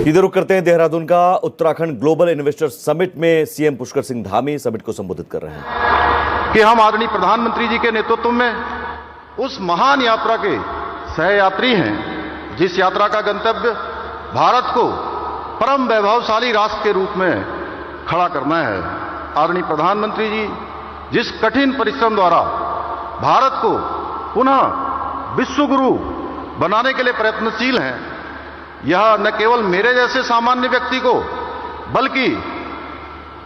सीधे रुक करते हैं देहरादून का। उत्तराखंड ग्लोबल इन्वेस्टर समिट में सीएम पुष्कर सिंह धामी समिट को संबोधित कर रहे हैं कि हम आदरणीय प्रधानमंत्री जी के नेतृत्व में उस महान यात्रा के सहयात्री हैं जिस यात्रा का गंतव्य भारत को परम वैभवशाली राष्ट्र के रूप में खड़ा करना है। आदरणीय प्रधानमंत्री जी जिस कठिन परिश्रम द्वारा भारत को पुनः विश्व गुरु बनाने के लिए प्रयत्नशील हैं, यह न केवल मेरे जैसे सामान्य व्यक्ति को बल्कि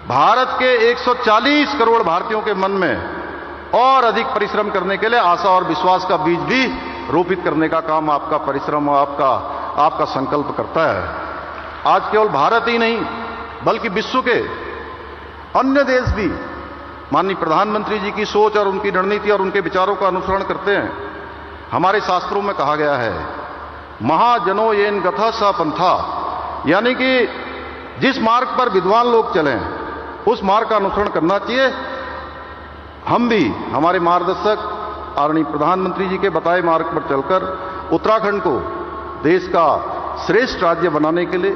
भारत के 140 करोड़ भारतीयों के मन में और अधिक परिश्रम करने के लिए आशा और विश्वास का बीज भी रोपित करने का काम आपका परिश्रम और आपका संकल्प करता है। आज केवल भारत ही नहीं बल्कि विश्व के अन्य देश भी माननीय प्रधानमंत्री जी की सोच और उनकी रणनीति और उनके विचारों का अनुसरण करते हैं। हमारे शास्त्रों में कहा गया है महाजनो येन गथा स पंथा, यानी कि जिस मार्ग पर विद्वान लोग चलें उस मार्ग का अनुसरण करना चाहिए। हम भी हमारे मार्गदर्शक आदरणीय प्रधानमंत्री जी के बताए मार्ग पर चलकर उत्तराखंड को देश का श्रेष्ठ राज्य बनाने के लिए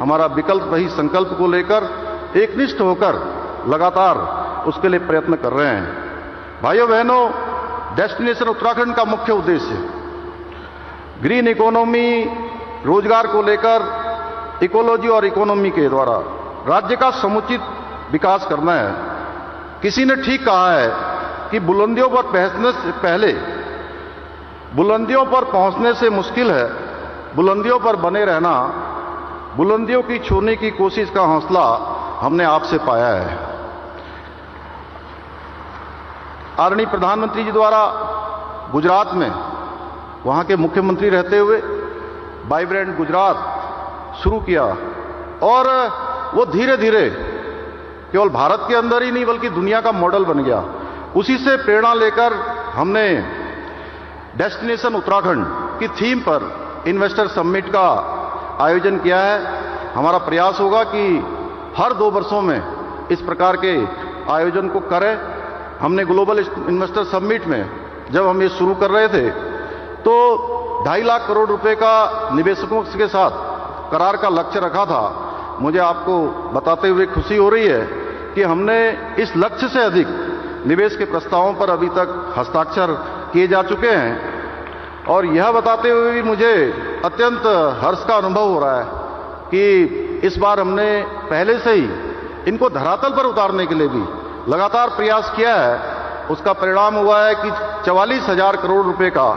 हमारा विकल्प वही संकल्प को लेकर एकनिष्ठ होकर लगातार उसके लिए प्रयत्न कर रहे हैं। भाइयों बहनों, डेस्टिनेशन उत्तराखंड का मुख्य उद्देश्य ग्रीन इकोनॉमी, रोजगार को लेकर इकोलॉजी और इकोनॉमी के द्वारा राज्य का समुचित विकास करना है। किसी ने ठीक कहा है कि बुलंदियों पर पहुंचने से पहले बुलंदियों पर पहुंचने से मुश्किल है बुलंदियों पर बने रहना। बुलंदियों की छूने की कोशिश का हौसला हमने आपसे पाया है। आदरणीय प्रधानमंत्री जी द्वारा गुजरात में वहां के मुख्यमंत्री रहते हुए वाइब्रेंट गुजरात शुरू किया और वो धीरे धीरे केवल भारत के अंदर ही नहीं बल्कि दुनिया का मॉडल बन गया। उसी से प्रेरणा लेकर हमने डेस्टिनेशन उत्तराखंड की थीम पर इन्वेस्टर समिट का आयोजन किया है। हमारा प्रयास होगा कि हर 2 वर्षों में इस प्रकार के आयोजन को करें। हमने ग्लोबल इन्वेस्टर समिट में जब हम ये शुरू कर रहे थे तो 2.5 लाख करोड़ रुपए का निवेशकों के साथ करार का लक्ष्य रखा था। मुझे आपको बताते हुए खुशी हो रही है कि हमने इस लक्ष्य से अधिक निवेश के प्रस्तावों पर अभी तक हस्ताक्षर किए जा चुके हैं। और यह बताते हुए भी मुझे अत्यंत हर्ष का अनुभव हो रहा है कि इस बार हमने पहले से ही इनको धरातल पर उतारने के लिए भी लगातार प्रयास किया है। उसका परिणाम हुआ है कि 44,000 करोड़ रुपए का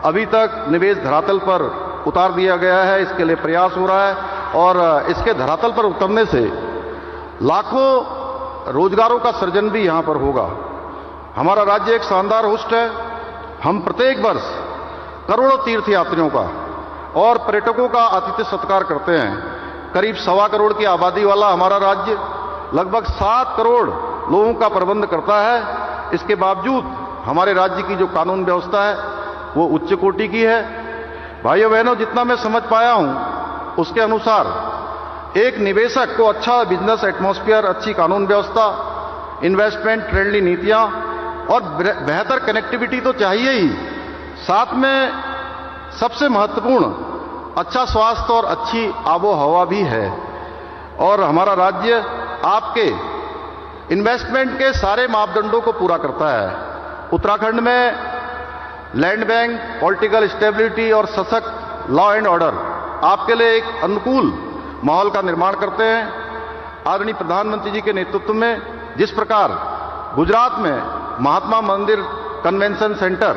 अभी तक निवेश धरातल पर उतार दिया गया है। इसके लिए प्रयास हो रहा है और इसके धरातल पर उतरने से लाखों रोजगारों का सृजन भी यहां पर होगा। हमारा राज्य एक शानदार होस्ट है। हम प्रत्येक वर्ष करोड़ों तीर्थयात्रियों का और पर्यटकों का आतिथ्य सत्कार करते हैं। करीब 1.25 करोड़ की आबादी वाला हमारा राज्य लगभग 7 करोड़ लोगों का प्रबंध करता है। इसके बावजूद हमारे राज्य की जो कानून व्यवस्था है वो उच्च कोटि की है। भाइयों बहनों, जितना मैं समझ पाया हूं उसके अनुसार एक निवेशक को अच्छा बिजनेस एटमॉस्फेयर, अच्छी कानून व्यवस्था, इन्वेस्टमेंट फ्रेंडली नीतियां और बेहतर कनेक्टिविटी तो चाहिए ही, साथ में सबसे महत्वपूर्ण अच्छा स्वास्थ्य और अच्छी आबो हवा भी है। और हमारा राज्य आपके इन्वेस्टमेंट के सारे मापदंडों को पूरा करता है। उत्तराखंड में लैंड बैंक, पॉलिटिकल स्टेबिलिटी और सशक्त लॉ एंड ऑर्डर आपके लिए एक अनुकूल माहौल का निर्माण करते हैं। आदरणीय प्रधानमंत्री जी के नेतृत्व में जिस प्रकार गुजरात में महात्मा मंदिर convention centre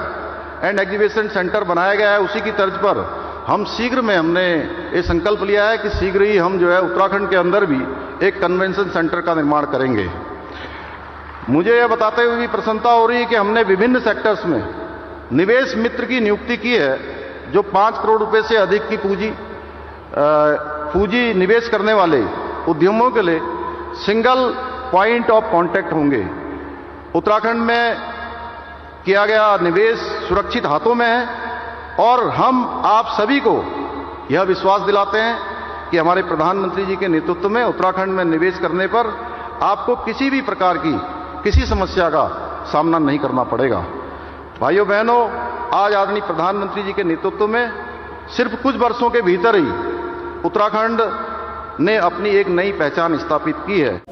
and exhibition centre बनाया गया है, उसी की तर्ज पर हम शीघ्र में हमने ये संकल्प लिया है कि शीघ्र ही हम जो है उत्तराखंड के अंदर भी एक कन्वेंशन सेंटर का निर्माण करेंगे। मुझे यह बताते हुए भी प्रसन्नता हो रही है कि हमने विभिन्न सेक्टर्स में निवेश मित्र की नियुक्ति की है जो 5 करोड़ रुपए से अधिक की पूंजी निवेश करने वाले उद्यमों के लिए सिंगल पॉइंट ऑफ कांटेक्ट होंगे। उत्तराखंड में किया गया निवेश सुरक्षित हाथों में है और हम आप सभी को यह विश्वास दिलाते हैं कि हमारे प्रधानमंत्री जी के नेतृत्व में उत्तराखंड में निवेश करने पर आपको किसी भी प्रकार की किसी समस्या का सामना नहीं करना पड़ेगा। भाइयों बहनों, आज आदरणीय प्रधानमंत्री जी के नेतृत्व में सिर्फ कुछ वर्षों के भीतर ही उत्तराखंड ने अपनी एक नई पहचान स्थापित की है।